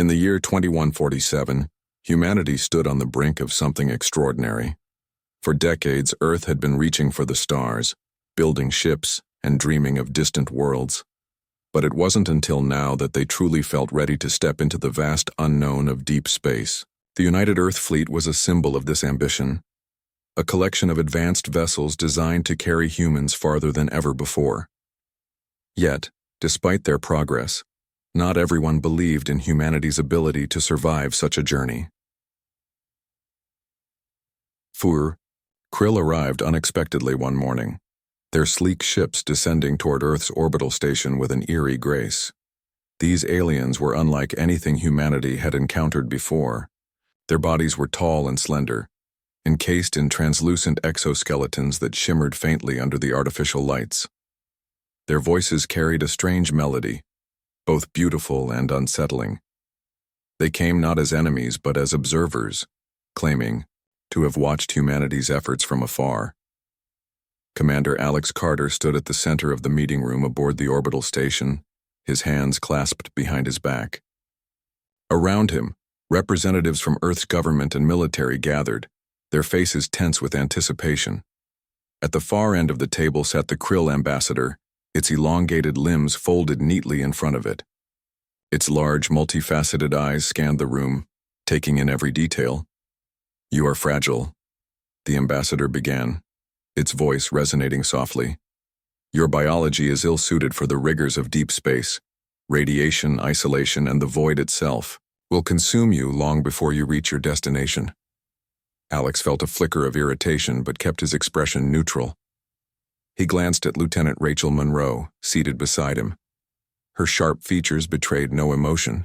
In the year 2147, humanity stood on the brink of something extraordinary. For decades, Earth had been reaching for the stars, building ships, and dreaming of distant worlds. But it wasn't until now that they truly felt ready to step into the vast unknown of deep space. The United Earth Fleet was a symbol of this ambition, a collection of advanced vessels designed to carry humans farther than ever before. Yet, despite their progress, not everyone believed in humanity's ability to survive such a journey. Krill arrived unexpectedly one morning, their sleek ships descending toward Earth's orbital station with an eerie grace. These aliens were unlike anything humanity had encountered before. Their bodies were tall and slender, encased in translucent exoskeletons that shimmered faintly under the artificial lights. Their voices carried a strange melody, both beautiful and unsettling. They came not as enemies but as observers, claiming to have watched humanity's efforts from afar. Commander Alex Carter stood at the center of the meeting room aboard the orbital station, his hands clasped behind his back. Around him, representatives from Earth's government and military gathered, their faces tense with anticipation. At the far end of the table sat the Krill ambassador, its elongated limbs folded neatly in front of it. Its large, multifaceted eyes scanned the room, taking in every detail. "You are fragile," the ambassador began, its voice resonating softly. "Your biology is ill-suited for the rigors of deep space. Radiation, isolation, and the void itself will consume you long before you reach your destination." Alex felt a flicker of irritation but kept his expression neutral. He glanced at Lieutenant Rachel Monroe, seated beside him. Her sharp features betrayed no emotion,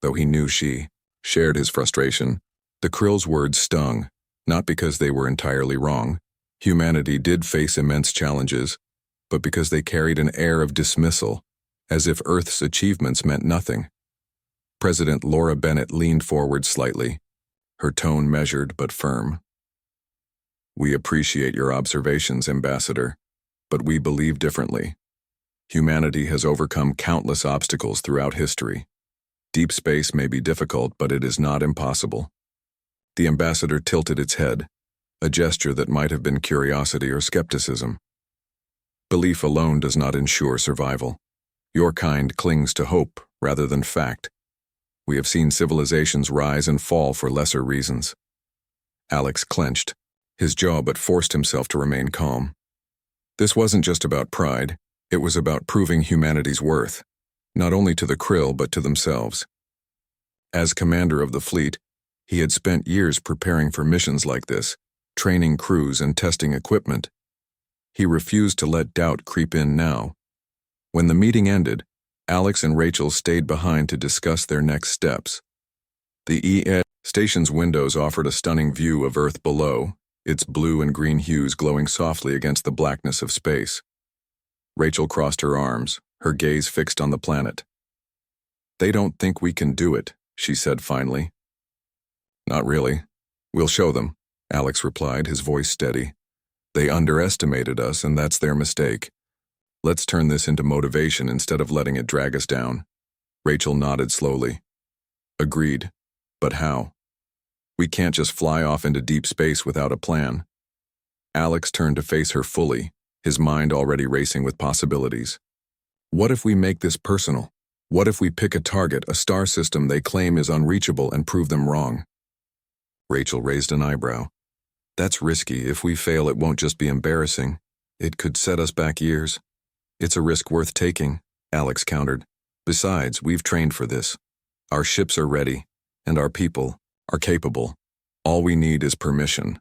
though he knew she shared his frustration. The Krill's words stung, not because they were entirely wrong. Humanity did face immense challenges, but because they carried an air of dismissal, as if Earth's achievements meant nothing. President Laura Bennett leaned forward slightly, her tone measured but firm. "We appreciate your observations, Ambassador, but we believe differently. Humanity has overcome countless obstacles throughout history. Deep space may be difficult, but it is not impossible." The ambassador tilted its head, a gesture that might have been curiosity or skepticism. "Belief alone does not ensure survival. Your kind clings to hope rather than fact. We have seen civilizations rise and fall for lesser reasons." Alex clenched, his jaw, but forced himself to remain calm. This wasn't just about pride, it was about proving humanity's worth, not only to the Krill but to themselves. As commander of the fleet, he had spent years preparing for missions like this, training crews and testing equipment. He refused to let doubt creep in now. When the meeting ended, Alex and Rachel stayed behind to discuss their next steps. The E.E. station's windows offered a stunning view of Earth below, its blue and green hues glowing softly against the blackness of space. Rachel crossed her arms, her gaze fixed on the planet. "They don't think we can do it," she said finally. "Not really. We'll show them," Alex replied, his voice steady. "They underestimated us, and that's their mistake. Let's turn this into motivation instead of letting it drag us down." Rachel nodded slowly. "Agreed. But how? We can't just fly off into deep space without a plan." Alex turned to face her fully, his mind already racing with possibilities. "What if we make this personal? What if we pick a target, a star system they claim is unreachable, and prove them wrong?" Rachel raised an eyebrow. "That's risky. If we fail, it won't just be embarrassing. It could set us back years." "It's a risk worth taking," Alex countered. "Besides, we've trained for this. Our ships are ready, and our people are capable. All we need is permission."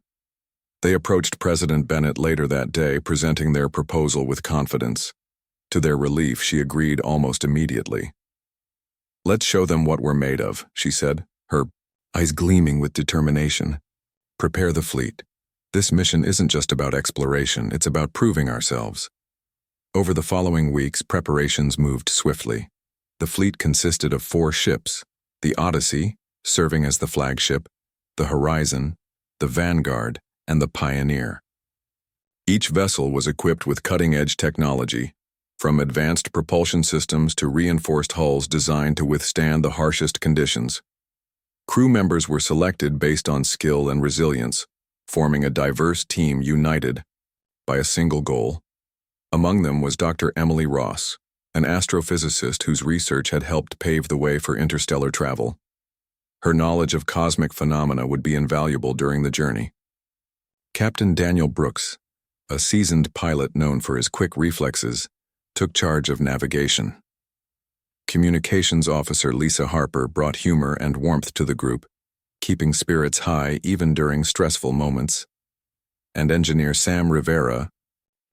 They approached President Bennett later that day, presenting their proposal with confidence. To their relief, she agreed almost immediately. "Let's show them what we're made of," she said, her eyes gleaming with determination. "Prepare the fleet. This mission isn't just about exploration, it's about proving ourselves." Over the following weeks, preparations moved swiftly. The fleet consisted of 4 ships: the Odyssey, serving as the flagship, the Horizon, the Vanguard, and the Pioneer. Each vessel was equipped with cutting-edge technology, from advanced propulsion systems to reinforced hulls designed to withstand the harshest conditions. Crew members were selected based on skill and resilience, forming a diverse team united by a single goal. Among them was Dr. Emily Ross, an astrophysicist whose research had helped pave the way for interstellar travel. Her knowledge of cosmic phenomena would be invaluable during the journey. Captain Daniel Brooks, a seasoned pilot known for his quick reflexes, took charge of navigation. Communications officer Lisa Harper brought humor and warmth to the group, keeping spirits high even during stressful moments. And engineer Sam Rivera,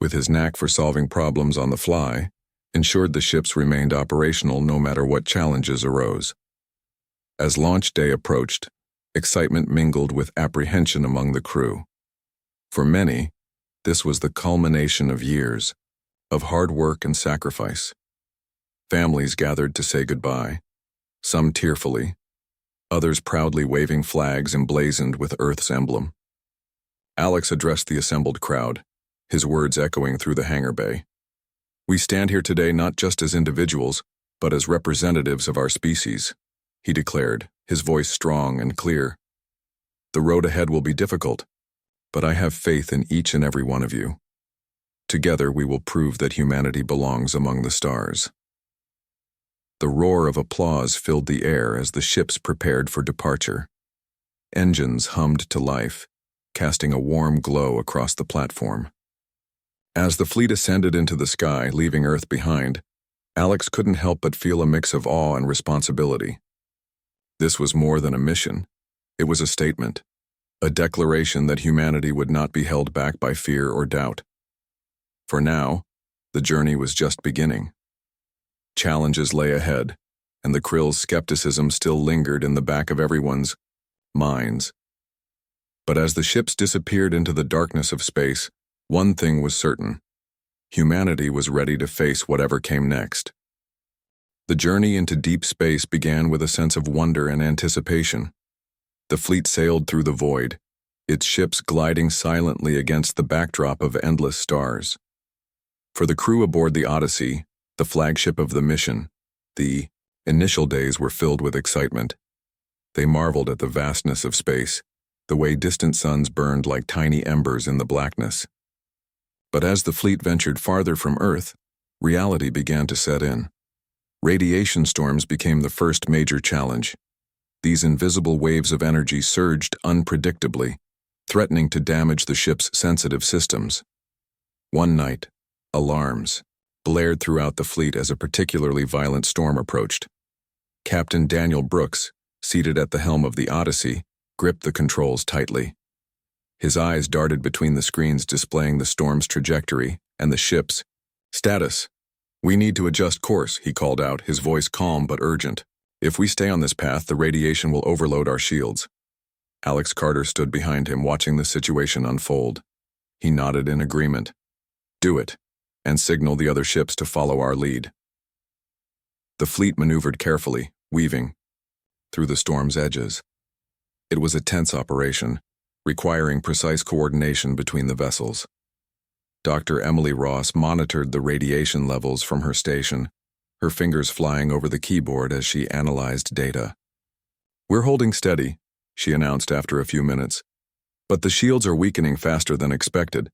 with his knack for solving problems on the fly, ensured the ships remained operational no matter what challenges arose. As launch day approached, excitement mingled with apprehension among the crew. For many, this was the culmination of years of hard work and sacrifice. Families gathered to say goodbye, some tearfully, others proudly waving flags emblazoned with Earth's emblem. Alex addressed the assembled crowd, his words echoing through the hangar bay. "We stand here today not just as individuals, but as representatives of our species," he declared, his voice strong and clear. "The road ahead will be difficult, but I have faith in each and every one of you. Together we will prove that humanity belongs among the stars." The roar of applause filled the air as the ships prepared for departure. Engines hummed to life, casting a warm glow across the platform. As the fleet ascended into the sky, leaving Earth behind, Alex couldn't help but feel a mix of awe and responsibility. This was more than a mission. It was a statement, a declaration that humanity would not be held back by fear or doubt. For now, the journey was just beginning. Challenges lay ahead, and the Krill's skepticism still lingered in the back of everyone's minds. But as the ships disappeared into the darkness of space, one thing was certain: humanity was ready to face whatever came next. The journey into deep space began with a sense of wonder and anticipation. The fleet sailed through the void, its ships gliding silently against the backdrop of endless stars. For the crew aboard the Odyssey, the flagship of the mission, the initial days were filled with excitement. They marveled at the vastness of space, the way distant suns burned like tiny embers in the blackness. But as the fleet ventured farther from Earth, reality began to set in. Radiation storms became the first major challenge. These invisible waves of energy surged unpredictably, threatening to damage the ship's sensitive systems. One night, alarms blared throughout the fleet as a particularly violent storm approached. Captain Daniel Brooks, seated at the helm of the Odyssey, gripped the controls tightly. His eyes darted between the screens displaying the storm's trajectory and the ship's status. "We need to adjust course," he called out, his voice calm but urgent. "If we stay on this path, the radiation will overload our shields." Alex Carter stood behind him, watching the situation unfold. He nodded in agreement. "Do it, and signal the other ships to follow our lead." The fleet maneuvered carefully, weaving through the storm's edges. It was a tense operation, requiring precise coordination between the vessels. Dr. Emily Ross monitored the radiation levels from her station, her fingers flying over the keyboard as she analyzed data. "We're holding steady," she announced after a few minutes. "But the shields are weakening faster than expected."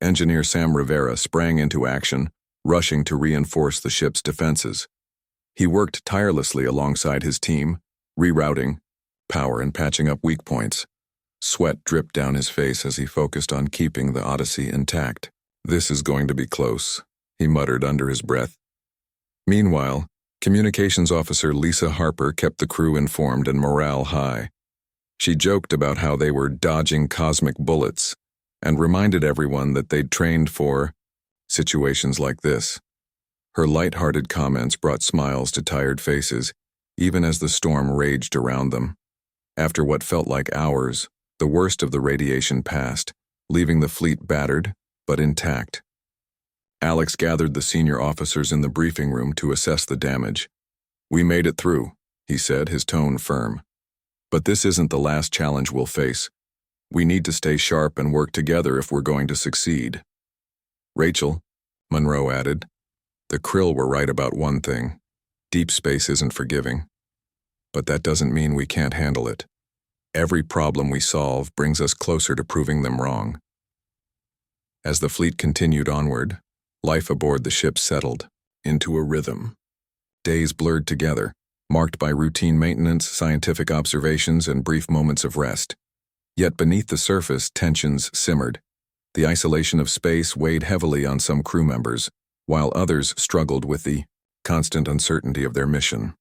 Engineer Sam Rivera sprang into action, rushing to reinforce the ship's defenses. He worked tirelessly alongside his team, rerouting power and patching up weak points. Sweat dripped down his face as he focused on keeping the Odyssey intact. "This is going to be close," he muttered under his breath. Meanwhile, Communications Officer Lisa Harper kept the crew informed and morale high. She joked about how they were dodging cosmic bullets and reminded everyone that they'd trained for situations like this. Her light-hearted comments brought smiles to tired faces, even as the storm raged around them. After what felt like hours, the worst of the radiation passed, leaving the fleet battered but intact. Alex gathered the senior officers in the briefing room to assess the damage. "We made it through," he said, his tone firm. "But this isn't the last challenge we'll face. We need to stay sharp and work together if we're going to succeed." "Rachel," Monroe added, The krill were right about one thing. Deep space isn't forgiving. But that doesn't mean we can't handle it. Every problem we solve brings us closer to proving them wrong. As the fleet continued onward, life aboard the ship settled into a rhythm. Days blurred together, marked by routine maintenance, scientific observations, and brief moments of rest. Yet beneath the surface, tensions simmered. The isolation of space weighed heavily on some crew members, while others struggled with the constant uncertainty of their mission.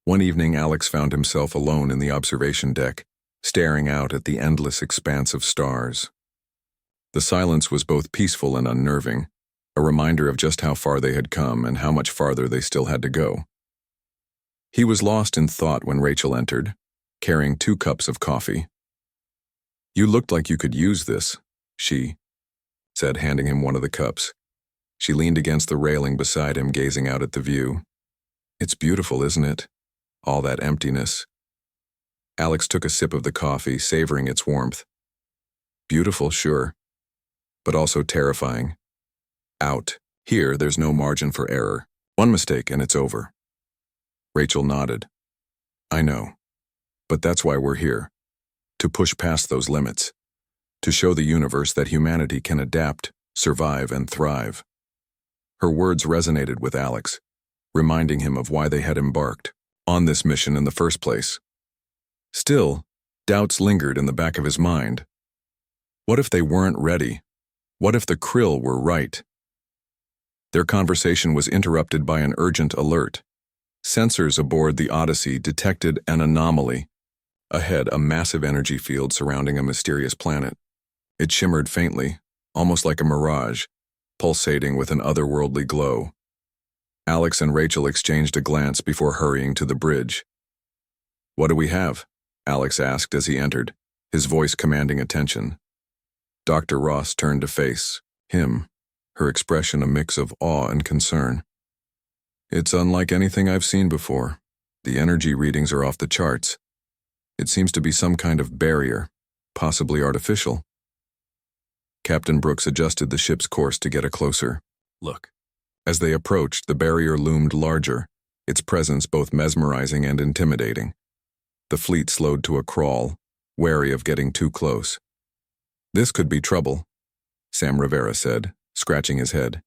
One evening, Alex found himself alone in the observation deck, staring out at the endless expanse of stars. The silence was both peaceful and unnerving, a reminder of just how far they had come and how much farther they still had to go. He was lost in thought when Rachel entered, carrying 2 cups of coffee. "You looked like you could use this," she said, handing him one of the cups. She leaned against the railing beside him, gazing out at the view. "It's beautiful, isn't it? All that emptiness." Alex took a sip of the coffee, savoring its warmth. "Beautiful, sure, but also terrifying. Out here, there's no margin for error. One mistake and it's over." Rachel nodded. "I know, but that's why we're here. To push past those limits. To show the universe that humanity can adapt, survive, and thrive." Her words resonated with Alex, reminding him of why they had embarked on this mission in the first place. Still, doubts lingered in the back of his mind. What if they weren't ready? What if the krill were right? Their conversation was interrupted by an urgent alert. Sensors aboard the Odyssey detected an anomaly. Ahead, a massive energy field surrounding a mysterious planet. It shimmered faintly, almost like a mirage, pulsating with an otherworldly glow. Alex and Rachel exchanged a glance before hurrying to the bridge. "What do we have?" Alex asked as he entered, his voice commanding attention. Dr. Ross turned to face him, her expression a mix of awe and concern. "It's unlike anything I've seen before. The energy readings are off the charts. It seems to be some kind of barrier, possibly artificial." Captain Brooks adjusted the ship's course to get a closer look. As they approached, the barrier loomed larger, its presence both mesmerizing and intimidating. The fleet slowed to a crawl, wary of getting too close. "This could be trouble," Sam Rivera said, scratching his head.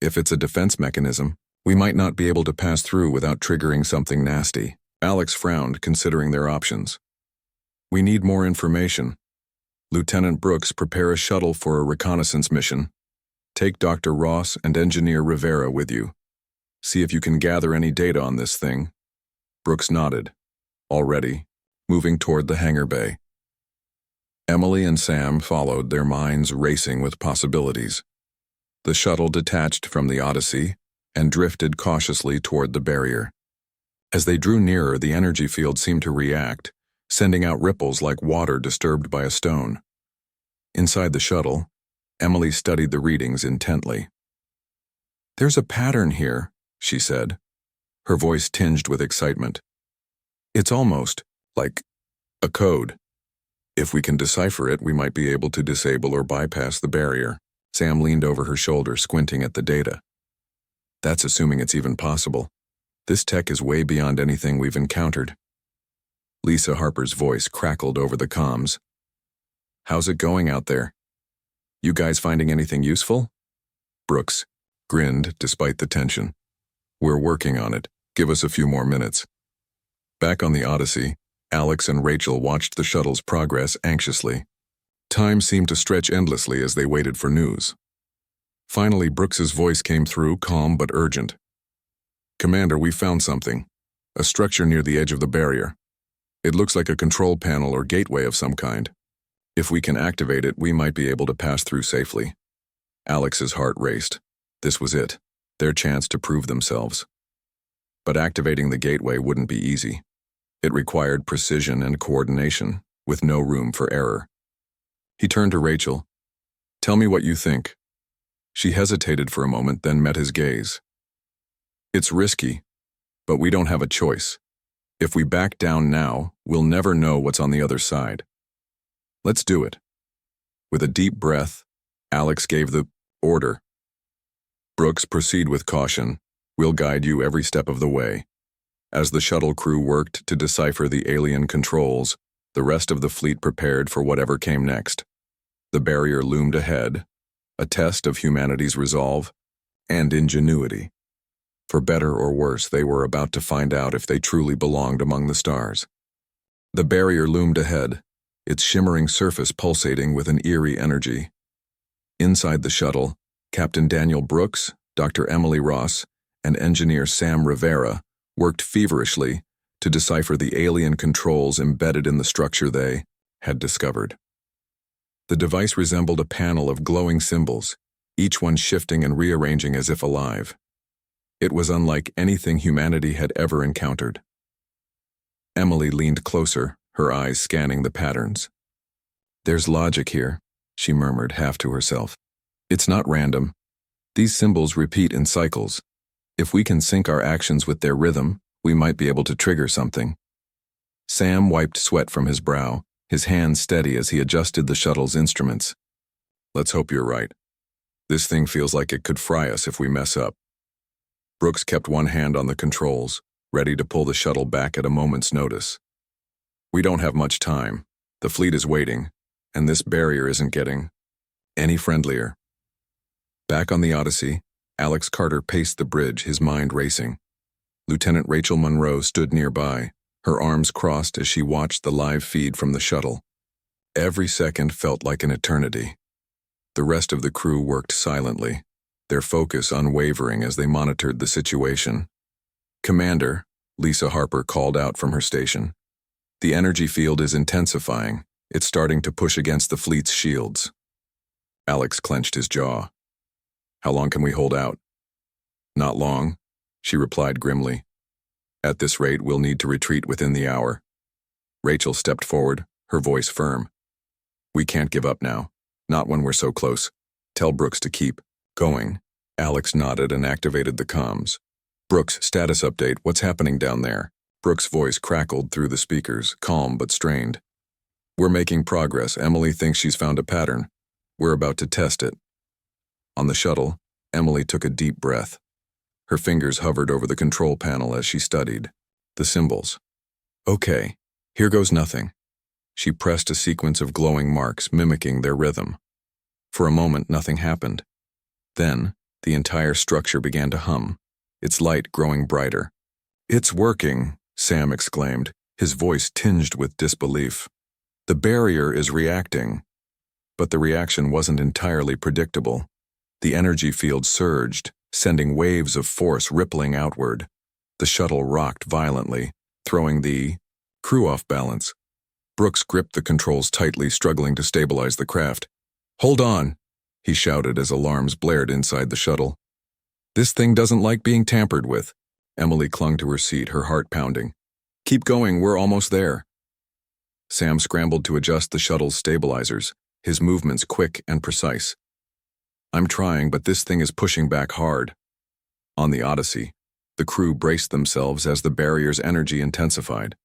"If it's a defense mechanism, we might not be able to pass through without triggering something nasty." Alex frowned, considering their options. "We need more information. Lieutenant Brooks, prepare a shuttle for a reconnaissance mission. Take Dr. Ross and Engineer Rivera with you. See if you can gather any data on this thing." Brooks nodded, already moving toward the hangar bay. Emily and Sam followed, their minds racing with possibilities. The shuttle detached from the Odyssey and drifted cautiously toward the barrier. As they drew nearer, the energy field seemed to react, sending out ripples like water disturbed by a stone. Inside the shuttle, Emily studied the readings intently. "There's a pattern here," she said, her voice tinged with excitement. "It's almost like a code. If we can decipher it, we might be able to disable or bypass the barrier." Sam leaned over her shoulder, squinting at the data. "That's assuming it's even possible. This tech is way beyond anything we've encountered." Lisa Harper's voice crackled over the comms. "How's it going out there? You guys finding anything useful?" Brooks grinned despite the tension. "We're working on it. Give us a few more minutes." Back on the Odyssey, Alex and Rachel watched the shuttle's progress anxiously. Time seemed to stretch endlessly as they waited for news. Finally, Brooks's voice came through, calm but urgent. "Commander, we found something. A structure near the edge of the barrier. It looks like a control panel or gateway of some kind. If we can activate it, we might be able to pass through safely." Alex's heart raced. This was it, their chance to prove themselves. But activating the gateway wouldn't be easy. It required precision and coordination, with no room for error. He turned to Rachel. "Tell me what you think." She hesitated for a moment, then met his gaze. "It's risky, but we don't have a choice. If we back down now, we'll never know what's on the other side. Let's do it." With a deep breath, Alex gave the order. Brooks, proceed with caution. We'll guide you every step of the way. As the shuttle crew worked to decipher the alien controls, the rest of the fleet prepared for whatever came next. The barrier loomed ahead, a test of humanity's resolve and ingenuity. For better or worse, they were about to find out if they truly belonged among the stars. The barrier loomed ahead, its shimmering surface pulsating with an eerie energy. Inside the shuttle, Captain Daniel Brooks, Dr. Emily Ross, and engineer Sam Rivera worked feverishly to decipher the alien controls embedded in the structure they had discovered. The device resembled a panel of glowing symbols, each one shifting and rearranging as if alive. It was unlike anything humanity had ever encountered. Emily leaned closer, her eyes scanning the patterns. "There's logic here," she murmured half to herself. "It's not random. These symbols repeat in cycles. If we can sync our actions with their rhythm, we might be able to trigger something." Sam wiped sweat from his brow, his hands steady as he adjusted the shuttle's instruments. "Let's hope you're right. This thing feels like it could fry us if we mess up." Brooks kept one hand on the controls, ready to pull the shuttle back at a moment's notice. "We don't have much time. The fleet is waiting, and this barrier isn't getting any friendlier." Back on the Odyssey, Alex Carter paced the bridge, his mind racing. Lieutenant Rachel Monroe stood nearby, her arms crossed as she watched the live feed from the shuttle. Every second felt like an eternity. The rest of the crew worked silently, their focus unwavering as they monitored the situation. "Commander," Lisa Harper called out from her station. "The energy field is intensifying. It's starting to push against the fleet's shields." Alex clenched his jaw. "How long can we hold out?" "Not long," she replied grimly. "At this rate, we'll need to retreat within the hour." Rachel stepped forward, her voice firm. "We can't give up now. Not when we're so close. Tell Brooks to keep going." Alex nodded and activated the comms. "Brooks, status update. What's happening down there?" Brooks' voice crackled through the speakers, calm but strained. "We're making progress. Emily thinks she's found a pattern. We're about to test it." On the shuttle, Emily took a deep breath. Her fingers hovered over the control panel as she studied the symbols. "Okay, here goes nothing." She pressed a sequence of glowing marks, mimicking their rhythm. For a moment, nothing happened. Then, the entire structure began to hum, its light growing brighter. "It's working," Sam exclaimed, his voice tinged with disbelief. "The barrier is reacting." But the reaction wasn't entirely predictable. The energy field surged, sending waves of force rippling outward. The shuttle rocked violently, throwing the crew off balance. Brooks gripped the controls tightly, struggling to stabilize the craft. "Hold on," he shouted as alarms blared inside the shuttle. "This thing doesn't like being tampered with." Emily clung to her seat, her heart pounding. "Keep going, we're almost there." Sam scrambled to adjust the shuttle's stabilizers, his movements quick and precise. "I'm trying, but this thing is pushing back hard." On the Odyssey, the crew braced themselves as the barrier's energy intensified.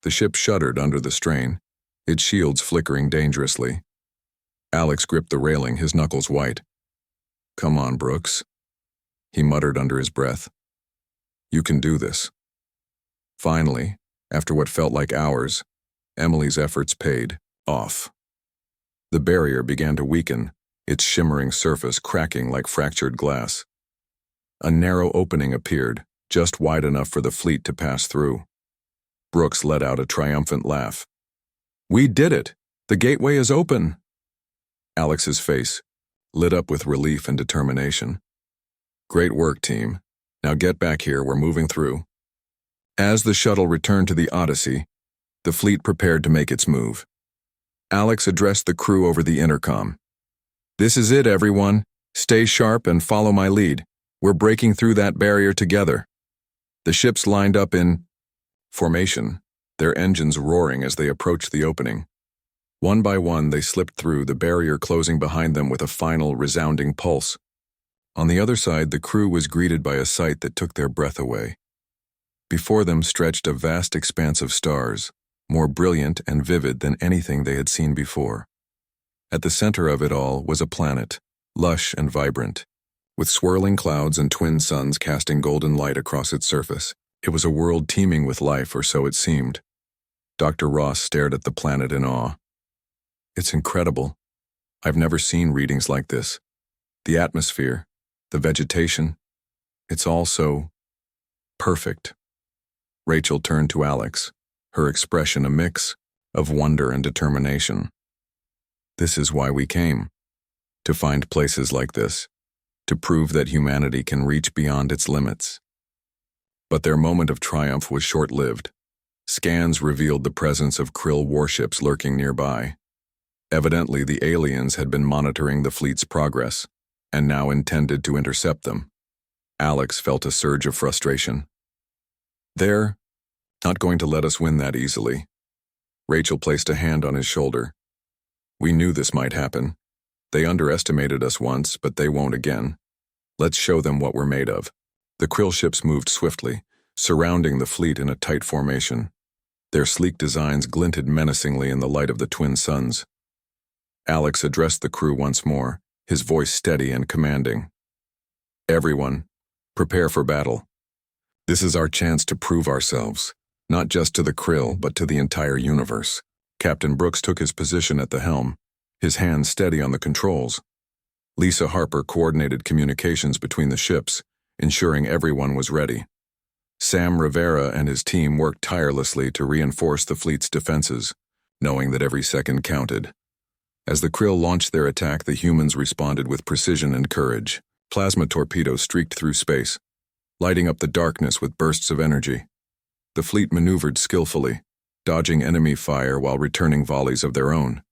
The ship shuddered under the strain, its shields flickering dangerously. Alex gripped the railing, his knuckles white. "Come on, Brooks," he muttered under his breath. "You can do this." Finally, after what felt like hours, Emily's efforts paid off. The barrier began to weaken, its shimmering surface cracking like fractured glass. A narrow opening appeared, just wide enough for the fleet to pass through. Brooks let out a triumphant laugh. "We did it! The gateway is open!" Alex's face lit up with relief and determination. "Great work, team. Now get back here, we're moving through." As the shuttle returned to the Odyssey, the fleet prepared to make its move. Alex addressed the crew over the intercom. "This is it, everyone. Stay sharp and follow my lead. We're breaking through that barrier together." The ships lined up in formation, their engines roaring as they approached the opening. One by one, they slipped through, the barrier closing behind them with a final, resounding pulse. On the other side, the crew was greeted by a sight that took their breath away. Before them stretched a vast expanse of stars, more brilliant and vivid than anything they had seen before. At the center of it all was a planet, lush and vibrant, With swirling clouds and twin suns casting golden light across its surface, it was a world teeming with life, or so it seemed. Dr. Ross stared at the planet in awe. It's incredible. I've never seen readings like this. The atmosphere, the vegetation, it's all so perfect. Rachel turned to Alex, her expression a mix of wonder and determination. This is why we came. To find places like this. To prove that humanity can reach beyond its limits. But their moment of triumph was short-lived. Scans revealed the presence of Krill warships lurking nearby. Evidently, the aliens had been monitoring the fleet's progress, and now intended to intercept them. Alex felt a surge of frustration. They're not going to let us win that easily. Rachel placed a hand on his shoulder. We knew this might happen. They underestimated us once, but they won't again. Let's show them what we're made of. The Krill ships moved swiftly, surrounding the fleet in a tight formation. Their sleek designs glinted menacingly in the light of the twin suns. Alex addressed the crew once more, his voice steady and commanding. Everyone, prepare for battle. This is our chance to prove ourselves, not just to the Krill, but to the entire universe. Captain Brooks took his position at the helm, his hands steady on the controls. Lisa Harper coordinated communications between the ships, ensuring everyone was ready. Sam Rivera and his team worked tirelessly to reinforce the fleet's defenses, knowing that every second counted. As the Krill launched their attack, the humans responded with precision and courage. Plasma torpedoes streaked through space, lighting up the darkness with bursts of energy. The fleet maneuvered skillfully, dodging enemy fire while returning volleys of their own.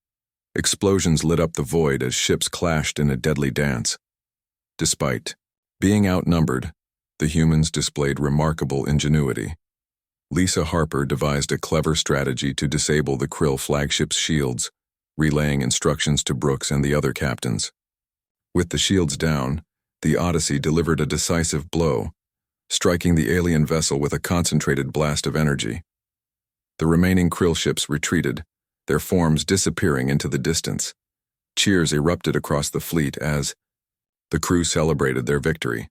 Explosions lit up the void as ships clashed in a deadly dance. Despite being outnumbered, the humans displayed remarkable ingenuity. Lisa Harper devised a clever strategy to disable the Krill flagship's shields, relaying instructions to Brooks and the other captains. With the shields down, the Odyssey delivered a decisive blow, striking the alien vessel with a concentrated blast of energy. The remaining Krill ships retreated, their forms disappearing into the distance. Cheers erupted across the fleet as the crew celebrated their victory.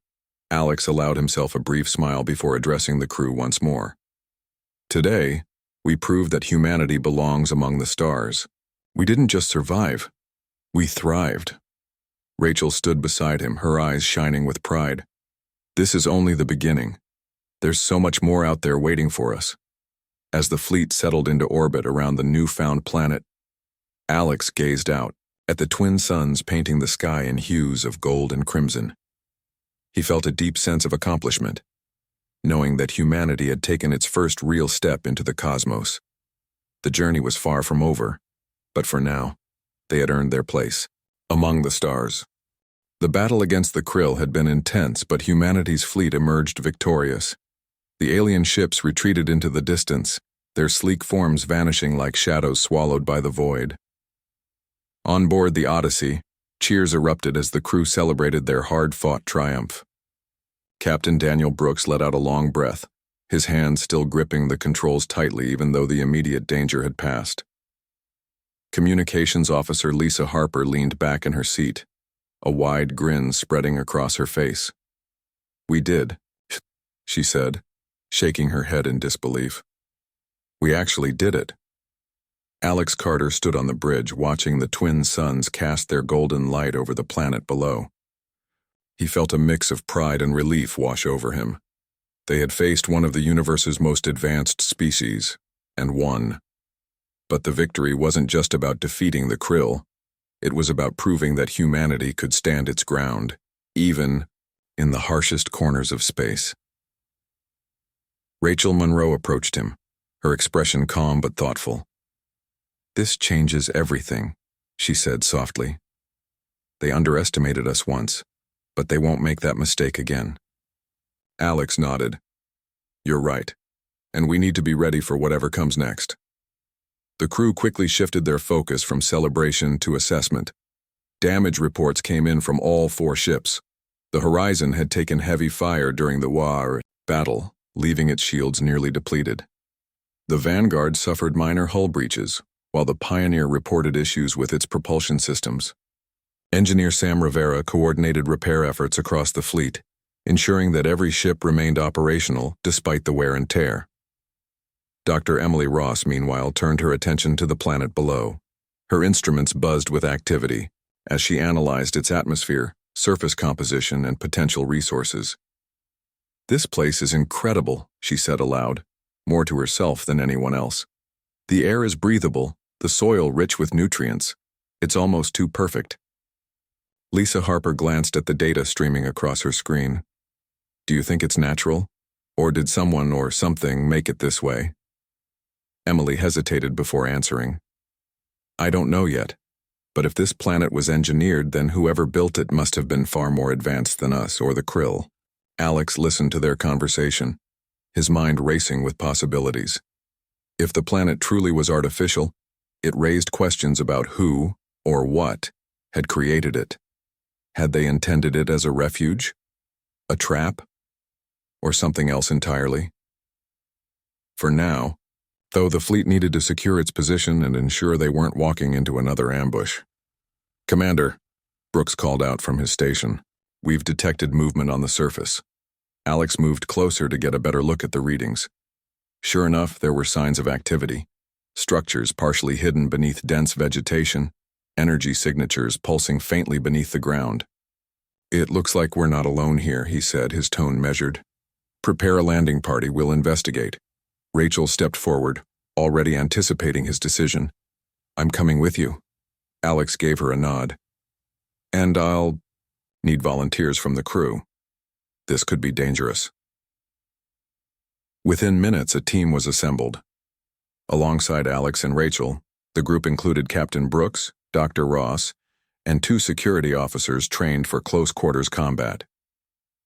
Alex allowed himself a brief smile before addressing the crew once more. Today, we proved that humanity belongs among the stars. We didn't just survive, we thrived. Rachel stood beside him, her eyes shining with pride. This is only the beginning. There's so much more out there waiting for us. As the fleet settled into orbit around the newfound planet, Alex gazed out at the twin suns painting the sky in hues of gold and crimson. He felt a deep sense of accomplishment, knowing that humanity had taken its first real step into the cosmos. The journey was far from over, but for now, they had earned their place among the stars. The battle against the Krill had been intense, but humanity's fleet emerged victorious. The alien ships retreated into the distance, their sleek forms vanishing like shadows swallowed by the void. On board the Odyssey, cheers erupted as the crew celebrated their hard-fought triumph. Captain Daniel Brooks let out a long breath, his hands still gripping the controls tightly even though the immediate danger had passed. Communications Officer Lisa Harper leaned back in her seat, a wide grin spreading across her face. We did, she said, shaking her head in disbelief. We actually did it. Alex Carter stood on the bridge watching the twin suns cast their golden light over the planet below. He felt a mix of pride and relief wash over him. They had faced one of the universe's most advanced species, and won. But the victory wasn't just about defeating the Krill. It was about proving that humanity could stand its ground, even in the harshest corners of space. Rachel Monroe approached him, her expression calm but thoughtful. This changes everything, she said softly. They underestimated us once, but they won't make that mistake again. Alex nodded. You're right, and we need to be ready for whatever comes next. The crew quickly shifted their focus from celebration to assessment. Damage reports came in from all 4 ships. The Horizon had taken heavy fire during the War battle, leaving its shields nearly depleted. The Vanguard suffered minor hull breaches, while the Pioneer reported issues with its propulsion systems. Engineer Sam Rivera coordinated repair efforts across the fleet, ensuring that every ship remained operational despite the wear and tear. Dr. Emily Ross, meanwhile, turned her attention to the planet below. Her instruments buzzed with activity as she analyzed its atmosphere, surface composition, and potential resources. "This place is incredible," she said aloud, more to herself than anyone else. "The air is breathable, the soil rich with nutrients. It's almost too perfect." Lisa Harper glanced at the data streaming across her screen. "Do you think it's natural? Or did someone or something make it this way?" Emily hesitated before answering. "I don't know yet, but if this planet was engineered, then whoever built it must have been far more advanced than us or the Krill." Alex listened to their conversation, his mind racing with possibilities. If the planet truly was artificial, it raised questions about who, or what, had created it. Had they intended it as a refuge? A trap? Or something else entirely? For now, though, the fleet needed to secure its position and ensure they weren't walking into another ambush. "Commander," Brooks called out from his station, "we've detected movement on the surface." Alex moved closer to get a better look at the readings. Sure enough, there were signs of activity. Structures partially hidden beneath dense vegetation, energy signatures pulsing faintly beneath the ground. "It looks like we're not alone here," he said, his tone measured. "Prepare a landing party, we'll investigate." Rachel stepped forward, already anticipating his decision. "I'm coming with you." Alex gave her a nod. "And I'll need volunteers from the crew. This could be dangerous." Within minutes, a team was assembled. Alongside Alex and Rachel, the group included Captain Brooks, Dr. Ross, and 2 security officers trained for close-quarters combat.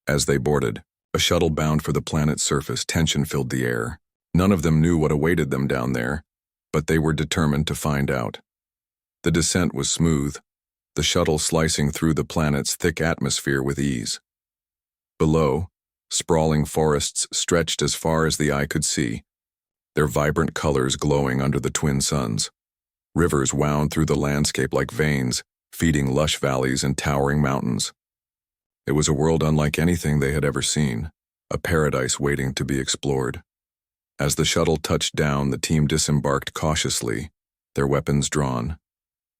As they boarded, a shuttle bound for the planet's surface, tension filled the air. None of them knew what awaited them down there, but they were determined to find out. The descent was smooth, the shuttle slicing through the planet's thick atmosphere with ease. Below, sprawling forests stretched as far as the eye could see, their vibrant colors glowing under the twin suns. Rivers wound through the landscape like veins, feeding lush valleys and towering mountains. It was a world unlike anything they had ever seen, a paradise waiting to be explored. As the shuttle touched down, the team disembarked cautiously, their weapons drawn.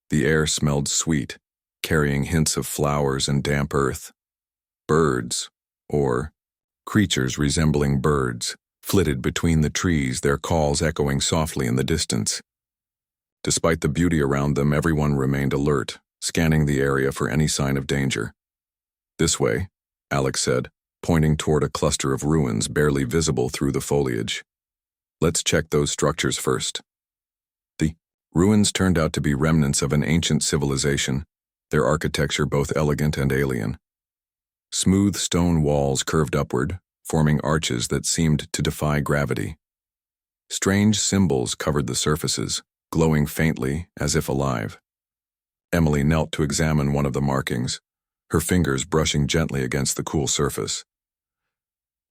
The air smelled sweet, carrying hints of flowers and damp earth. Birds, or creatures resembling birds, flitted between the trees, their calls echoing softly in the distance. Despite the beauty around them, everyone remained alert, scanning the area for any sign of danger. "This way," Alex said, pointing toward a cluster of ruins barely visible through the foliage. "Let's check those structures first." The ruins turned out to be remnants of an ancient civilization, their architecture both elegant and alien. Smooth stone walls curved upward, forming arches that seemed to defy gravity. Strange symbols covered the surfaces, glowing faintly as if alive. Emily knelt to examine one of the markings, her fingers brushing gently against the cool surface.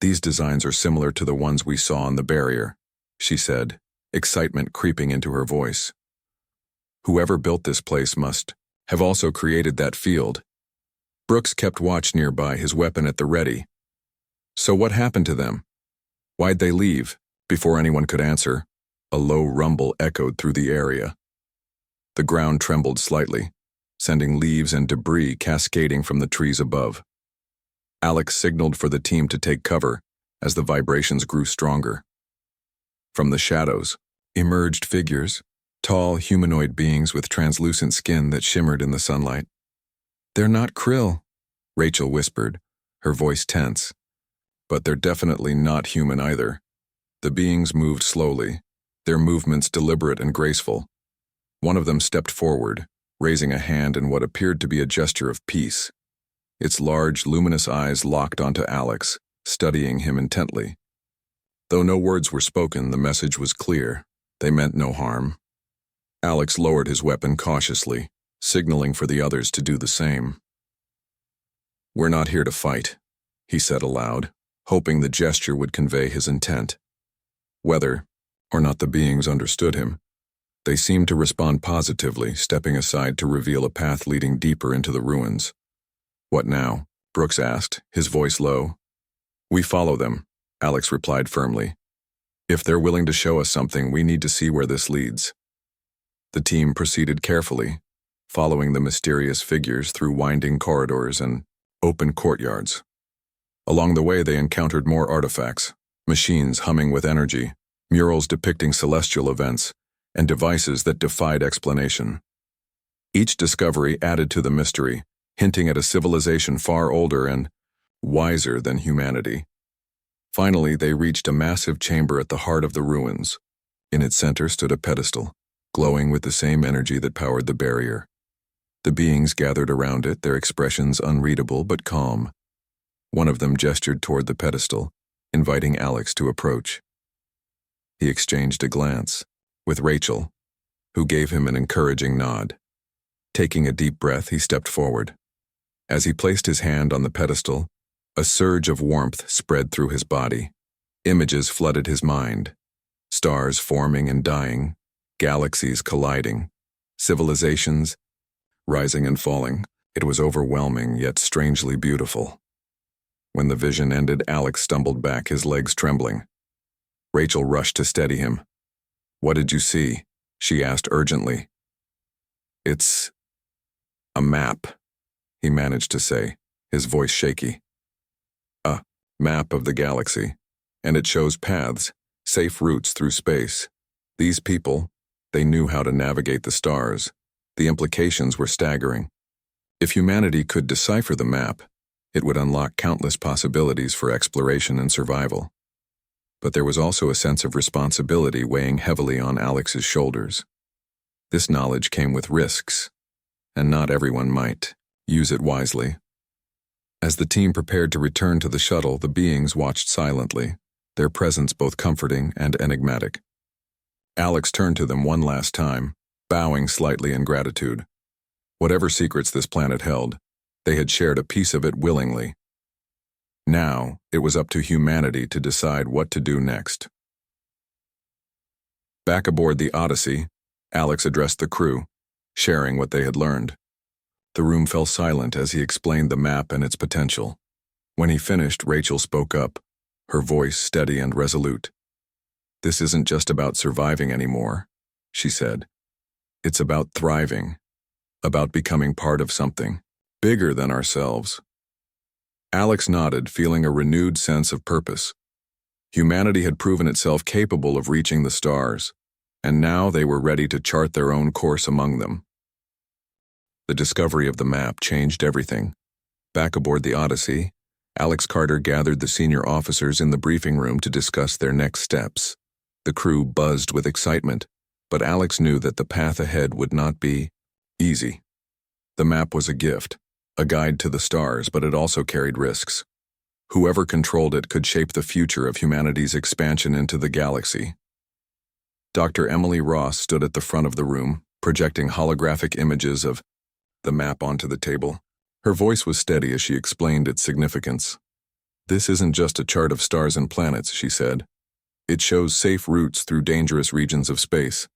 "These designs are similar to the ones we saw on the barrier," she said, excitement creeping into her voice. "Whoever built this place must have also created that field." Brooks kept watch nearby, his weapon at the ready. "So what happened to them? Why'd they leave?" Before anyone could answer, a low rumble echoed through the area. The ground trembled slightly, sending leaves and debris cascading from the trees above. Alex signaled for the team to take cover as the vibrations grew stronger. From the shadows emerged figures, tall humanoid beings with translucent skin that shimmered in the sunlight. "They're not Krill," Rachel whispered, her voice tense. "But they're definitely not human either." The beings moved slowly, their movements deliberate and graceful. One of them stepped forward, raising a hand in what appeared to be a gesture of peace. Its large, luminous eyes locked onto Alex, studying him intently. Though no words were spoken, the message was clear. They meant no harm. Alex lowered his weapon cautiously, signaling for the others to do the same. "We're not here to fight," he said aloud, hoping the gesture would convey his intent. Whether or not the beings understood him, They seemed to respond positively, stepping aside to reveal a path leading deeper into the ruins. "What now?" Brooks asked, his voice low. "We follow them," Alex replied firmly. "If they're willing to show us something, we need to see where this leads." The team proceeded carefully, following the mysterious figures through winding corridors and open courtyards. Along the way, they encountered more artifacts, machines humming with energy, murals depicting celestial events, and devices that defied explanation. Each discovery added to the mystery, hinting at a civilization far older and wiser than humanity. Finally, they reached a massive chamber at the heart of the ruins. In its center stood a pedestal, glowing with the same energy that powered the barrier. The beings gathered around it, their expressions unreadable but calm. One of them gestured toward the pedestal, inviting Alex to approach. He exchanged a glance with Rachel, who gave him an encouraging nod. Taking a deep breath, he stepped forward. As he placed his hand on the pedestal, a surge of warmth spread through his body. Images flooded his mind. Stars forming and dying, galaxies colliding, civilizations rising and falling. It was overwhelming, yet strangely beautiful. When the vision ended, Alex stumbled back, his legs trembling. Rachel rushed to steady him. "What did you see?" she asked urgently. "It's a map," he managed to say, his voice shaky. "A map of the galaxy, and it shows paths, safe routes through space. These people, they knew how to navigate the stars. The implications were staggering. If humanity could decipher the map, it would unlock countless possibilities for exploration and survival." But there was also a sense of responsibility weighing heavily on Alex's shoulders. This knowledge came with risks, and not everyone might use it wisely. As the team prepared to return to the shuttle, the beings watched silently, their presence both comforting and enigmatic. Alex turned to them one last time, bowing slightly in gratitude. Whatever secrets this planet held, they had shared a piece of it willingly. Now, it was up to humanity to decide what to do next. Back aboard the Odyssey, Alex addressed the crew, sharing what they had learned. The room fell silent as he explained the map and its potential. When he finished, Rachel spoke up, her voice steady and resolute. "This isn't just about surviving anymore," she said. "It's about thriving, about becoming part of something bigger than ourselves." Alex nodded, feeling a renewed sense of purpose. Humanity had proven itself capable of reaching the stars, and now they were ready to chart their own course among them. The discovery of the map changed everything. Back aboard the Odyssey, Alex Carter gathered the senior officers in the briefing room to discuss their next steps. The crew buzzed with excitement, but Alex knew that the path ahead would not be easy. The map was a gift, a guide to the stars, but it also carried risks. Whoever controlled it could shape the future of humanity's expansion into the galaxy. Dr. Emily Ross stood at the front of the room, projecting holographic images of the map onto the table. Her voice was steady as she explained its significance. "This isn't just a chart of stars and planets," she said. "It shows safe routes through dangerous regions of space,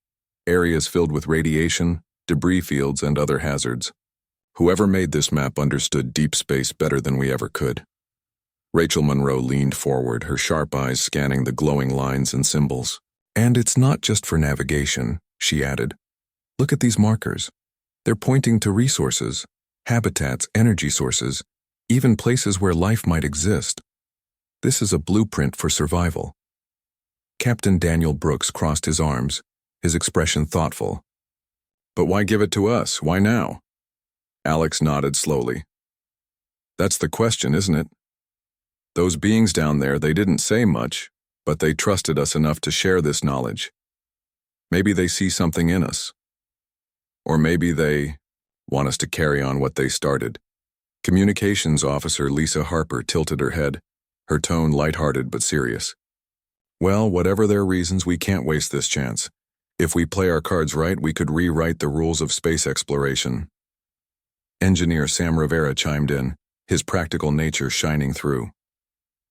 areas filled with radiation, debris fields, and other hazards. Whoever made this map understood deep space better than we ever could." Rachel Monroe leaned forward, her sharp eyes scanning the glowing lines and symbols. "And it's not just for navigation," she added. "Look at these markers. They're pointing to resources, habitats, energy sources, even places where life might exist. This is a blueprint for survival." Captain Daniel Brooks crossed his arms, his expression thoughtful. "But why give it to us? Why now?" Alex nodded slowly. "That's the question, isn't it? Those beings down there, they didn't say much, but they trusted us enough to share this knowledge. Maybe they see something in us. Or maybe they want us to carry on what they started." Communications Officer Lisa Harper tilted her head, her tone lighthearted but serious. "Well, whatever their reasons, we can't waste this chance. If we play our cards right, we could rewrite the rules of space exploration." Engineer Sam Rivera chimed in, his practical nature shining through.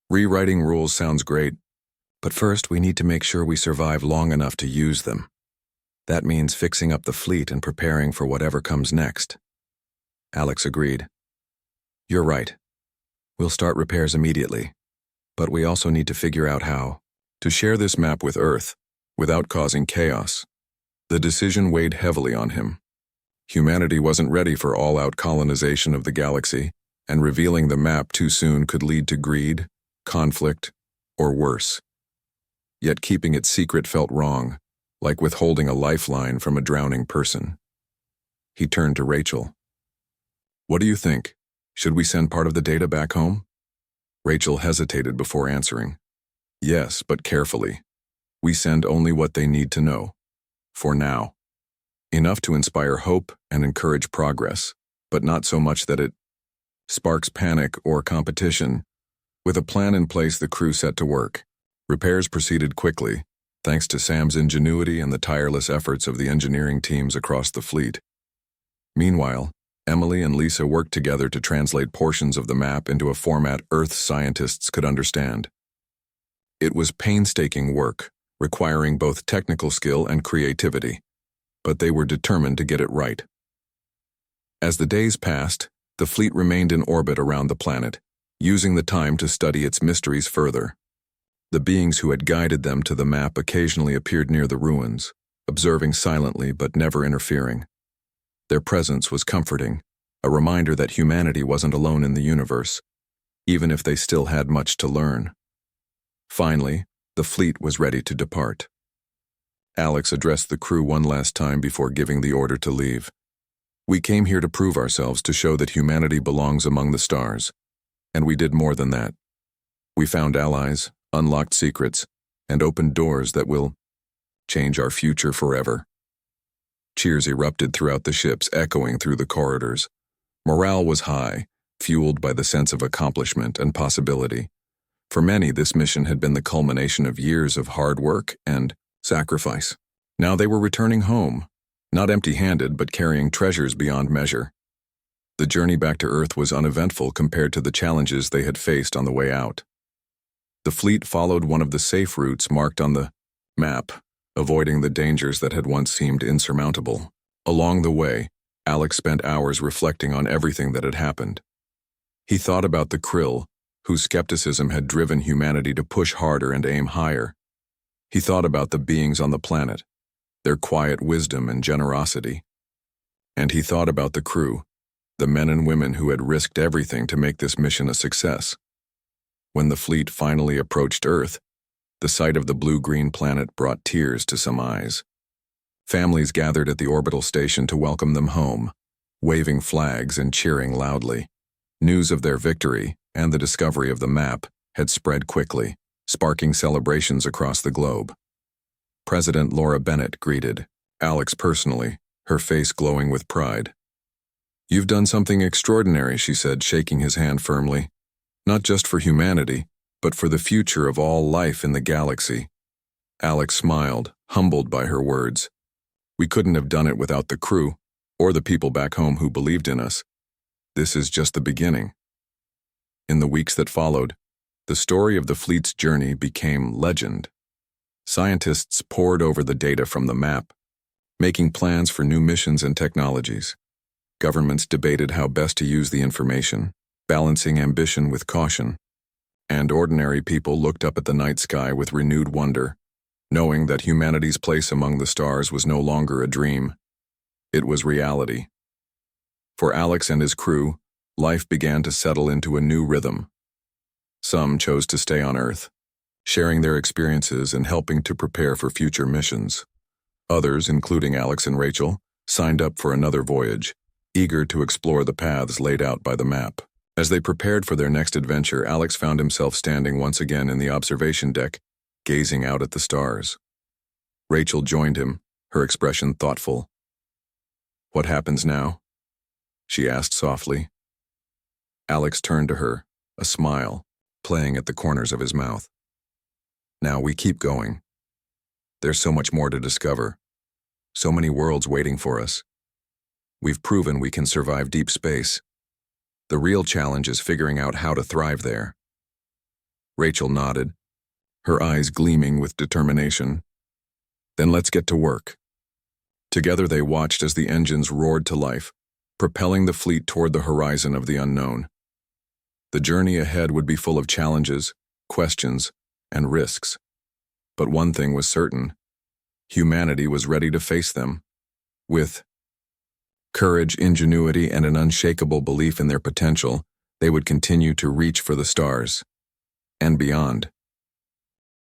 "Rewriting rules sounds great, but first we need to make sure we survive long enough to use them. That means fixing up the fleet and preparing for whatever comes next. Alex agreed. You're right. We'll start repairs immediately. But we also need to figure out how to share this map with Earth without causing chaos. The decision weighed heavily on him. Humanity wasn't ready for all-out colonization of the galaxy, and revealing the map too soon could lead to greed, conflict, or worse. Yet keeping it secret felt wrong, like withholding a lifeline from a drowning person. He turned to Rachel. What do you think? Should we send part of the data back home? Rachel hesitated before answering. Yes, but carefully. We send only what they need to know. For now. Enough to inspire hope and encourage progress, but not so much that it sparks panic or competition. With a plan in place, the crew set to work. Repairs proceeded quickly, thanks to Sam's ingenuity and the tireless efforts of the engineering teams across the fleet. Meanwhile, Emily and Lisa worked together to translate portions of the map into a format Earth scientists could understand. It was painstaking work, requiring both technical skill and creativity, but they were determined to get it right. As the days passed, the fleet remained in orbit around the planet, using the time to study its mysteries further. The beings who had guided them to the map occasionally appeared near the ruins, observing silently but never interfering. Their presence was comforting, a reminder that humanity wasn't alone in the universe, even if they still had much to learn. Finally, the fleet was ready to depart. Alex addressed the crew one last time before giving the order to leave. We came here to prove ourselves, to show that humanity belongs among the stars. And we did more than that. We found allies, unlocked secrets, and opened doors that will change our future forever. Cheers erupted throughout the ships, echoing through the corridors. Morale was high, fueled by the sense of accomplishment and possibility. For many, this mission had been the culmination of years of hard work and sacrifice. Now they were returning home, not empty-handed but carrying treasures beyond measure. The journey back to Earth was uneventful compared to the challenges they had faced on the way out. The fleet followed one of the safe routes marked on the map, avoiding the dangers that had once seemed insurmountable. Along the way, Alex spent hours reflecting on everything that had happened. He thought about the Krill, whose skepticism had driven humanity to push harder and aim higher. He thought about the beings on the planet, their quiet wisdom and generosity. And he thought about the crew, the men and women who had risked everything to make this mission a success. When the fleet finally approached Earth, the sight of the blue-green planet brought tears to some eyes. Families gathered at the orbital station to welcome them home, waving flags and cheering loudly. News of their victory and the discovery of the map had spread quickly, sparking celebrations across the globe. President Laura Bennett greeted Alex personally, her face glowing with pride. "You've done something extraordinary," she said, shaking his hand firmly. "Not just for humanity, but for the future of all life in the galaxy." Alex smiled, humbled by her words. "We couldn't have done it without the crew, or the people back home who believed in us. This is just the beginning." In the weeks that followed, the story of the fleet's journey became legend. Scientists pored over the data from the map, making plans for new missions and technologies. Governments debated how best to use the information, balancing ambition with caution. And ordinary people looked up at the night sky with renewed wonder, knowing that humanity's place among the stars was no longer a dream. It was reality. For Alex and his crew, life began to settle into a new rhythm. Some chose to stay on Earth, sharing their experiences and helping to prepare for future missions. Others, including Alex and Rachel, signed up for another voyage, eager to explore the paths laid out by the map. As they prepared for their next adventure, Alex found himself standing once again in the observation deck, gazing out at the stars. Rachel joined him, her expression thoughtful. "What happens now?" she asked softly. Alex turned to her, a smile playing at the corners of his mouth. "Now we keep going. There's so much more to discover, so many worlds waiting for us. We've proven we can survive deep space. The real challenge is figuring out how to thrive there." Rachel nodded, her eyes gleaming with determination. "Then let's get to work." Together they watched as the engines roared to life, propelling the fleet toward the horizon of the unknown. The journey ahead would be full of challenges, questions, and risks. But one thing was certain: humanity was ready to face them. With courage, ingenuity, and an unshakable belief in their potential, they would continue to reach for the stars and beyond.